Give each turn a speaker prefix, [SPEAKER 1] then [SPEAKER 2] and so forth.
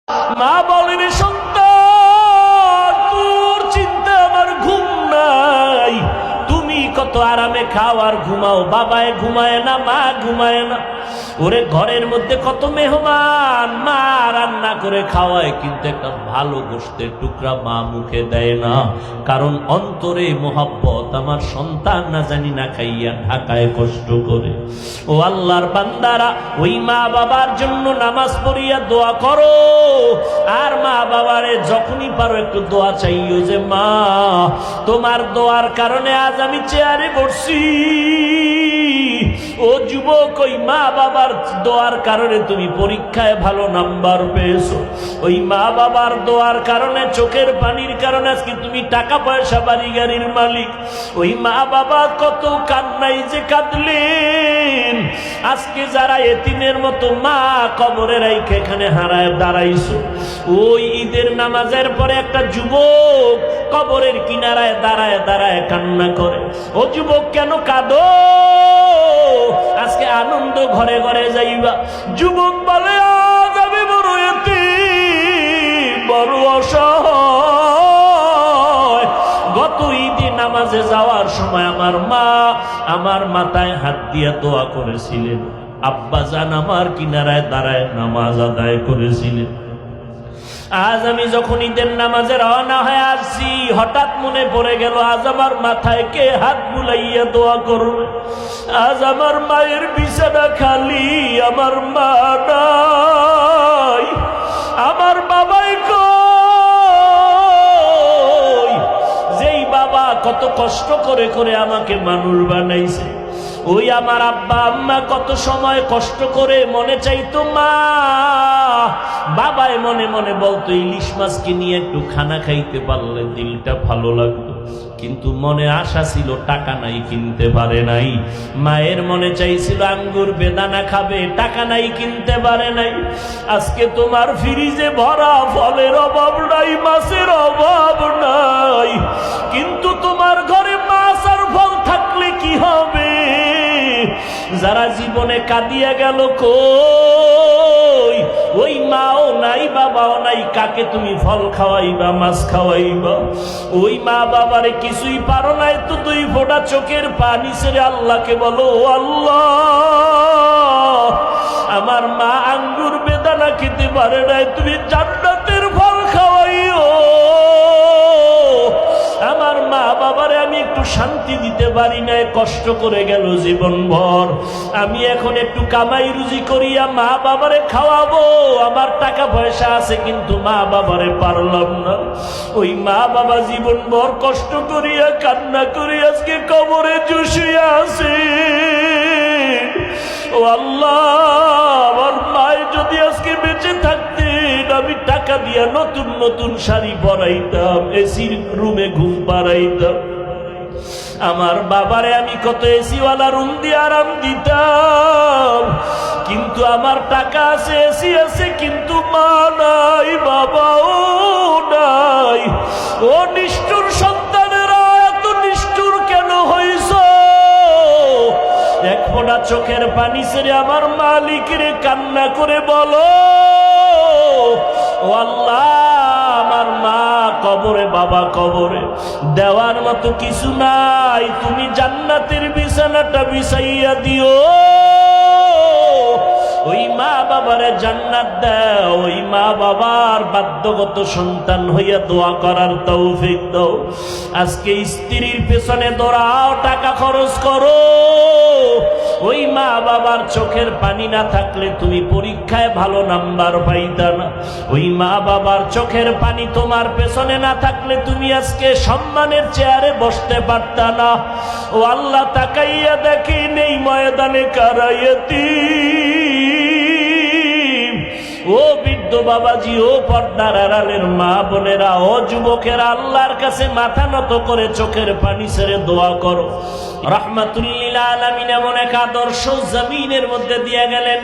[SPEAKER 1] মা বলেন, সন্তান তোর চিন্তা আমার ঘুম নাই, তুমি কত আরামে খাও আর ঘুমাও, বাবায় ঘুমায় না, মা ঘুমায় না। ওরে ঘরের মধ্যে কত মেহমান, মা রান্না করে খাওয়ায়, কিন্তু একটা ভালো গোশতের টুকরা মা মুখে দেয় না, কারণ অন্তরে মোহাব্বত। আমার সন্তান না জানি না খাইয়া ঢাকায় কষ্ট করে। ও আল্লাহর বান্দারা, ওই মা বাবার জন্য নামাজ পড়িয়া দোয়া করো, আর মা বাবারে যখনই পারো একটু দোয়া চাইও যে মা তোমার দোয়ার কারণে আজ আমি চেয়ারে বসছি। ও যুবক, ওই মা বাবার দোয়ার কারণে তুমি পরীক্ষায় ভালো নাম্বার পেয়েছো, ওই মা বাবার দোয়ার কারণে, চোখের পানির কারণে আজকে তুমি টাকা পয়সা বাড়ি গাড়ির মালিক। ওই মা বাবা কত কান্নাই যে কাঁদলেন। আজকে যারা এতিমের মতো মা কবরে রাইখে এখানে হারায় দাঁড়াইছো, ওই ঈদের নামাজের পরে একটা যুবক কবরের কিনারায় দাঁড়ায় দাঁড়ায় কান্না করে। ও যুবক, কেন কাঁদো? আজকে আনন্দ ঘরে ঘরে যাইবা। যুবক বলে, আজ আমি বড় এতিম, বড় অসহায়। গত ঈদে নামাজে যাওয়ার সময় আমার মা আমার মাথায় হাত দিয়া দোয়া করেছিলেন, আব্বা জান আমার কিনারায় দাঁড়ায় নামাজ আদায় করেছিলেন। আজ আমি যখন ঈদের নামাজে রওনা হয়ে আসছি, হঠাৎ মনে পড়ে গেল আজ আমার মাথায় কে হাত বুলাইয়া দোয়া করবে। আজ আমার মায়ের বিছানা খালি, আমার মা নাই, আমার বাবাই কই। যেই বাবা কত কষ্ট করে করে আমাকে মানুষ বানাইছে, ওই আমার আব্বা আম্মা কত সময় কষ্ট করে মনে চাইতো মা, বাবায় মনে মনে বলতো ইলিশ মাছকে নিয়ে একটু খানা খাইতে পারলে দিলটা ভালো লাগতো, কিন্তু মনে আশা ছিল, টাকা নাই কিনতে পারে নাই। মায়ের মনে চাইছিল আঙ্গুর বেদানা খাবে, টাকা নাই কিনতে পারে নাই। আজকে তোমার ফ্রিজে ভরা ফলের অভাব নাই, মাছের অভাব নাই, কিন্তু তোমার ঘরে মাছ আর ফল থাকলে কি হবে? যারা জীবনে কাঁদিয়া গেল কই, ওই মাও নাই, বাবাও নাই, কাকে তুমি ফল খাওয়াইবা, মাছ খাওয়াইবা? ওই মা বাবারে কিছুই পারো নাই তো দুই ফোঁটা চোখের পানি ছেড়ে আল্লাহকে বলো, ও আল্লাহ, আমার মা আঙ্গুর বেদানা খেতে পারে নাই, তুমি জান্নাতের ফল খাওয়াইও। আমার মা বাবারে আমি একটু শান্তি দিতে পারি নাই, কষ্ট করে গেল জীবনভর। আমি এখন একটু কামাই রুজি করিয়া মা বাবারে খাওয়াবো, আমার টাকা পয়সা আছে, কিন্তু মা বাবারে পারলাম না। ওই মা বাবা জীবনভর কষ্ট করিয়া কান্না করি আজকে কবরে জুসিয়া আছে। ও আল্লাহ, আমার মায়ের যদি আজকে বেঁচে থাকতেন, আমি টাকা দিয়া নতুন নতুন শাড়ি পরাইতাম, এসির রুমে ঘুম পাড়াইতাম। আমার বাবারে আমি কত এসিওয়ালা রুম দিয়ে আরাম দিতাম, কিন্তু আমার টাকা আছে, এসি আছে, কিন্তু মা নাই, বাবাও নাই। ও নিষ্ঠুর সন্তানেরা, এত নিষ্ঠুর কেন হইছ? এক ফোঁটা চোখের পানি ছেড়ে আমার মালিকরে কান্না করে বলো, ও আল্লাহ, আমার মা কবরে, বাবা কবরে, দেওয়ার মতো কিছু নাই, তুমি জান্নাতের বিছানাটা বিছাইয়া দিও। ওই মা বাবারে জান্নাত দাও, ওই মা বাবার বাধ্যগত সন্তান হইয়া দোয়া করার তৌফিক দাও। আজকে স্ত্রীর পেছনে দৌড়াও, টাকা খরচ করো, ওই মা বাবার চোখের পানি না থাকলে তুমি পরীক্ষায় ভালো নাম্বার পাইতা না। ওই মা বাবার চোখের পানি তোমার পেছনে না থাকলে তুমি আজকে সম্মানের চেয়ারে বসতে পারতা না। ও আল্লাহ, তাকাইয়া দেখেন এই ময়দানে কারা ইয়তীম। ও বৃদ্ধ বাবাজি, ও পর্দার আড়ালের মা বোনেরা, ও যুবকেরা, আল্লাহর কাছে মাথা নত করে চোখের পানি ছেড়ে দোয়া করো। রাহমাতুল লিল আলামিন এমন এক আদর্শ জমিনের মধ্যে দিয়ে গেলেন।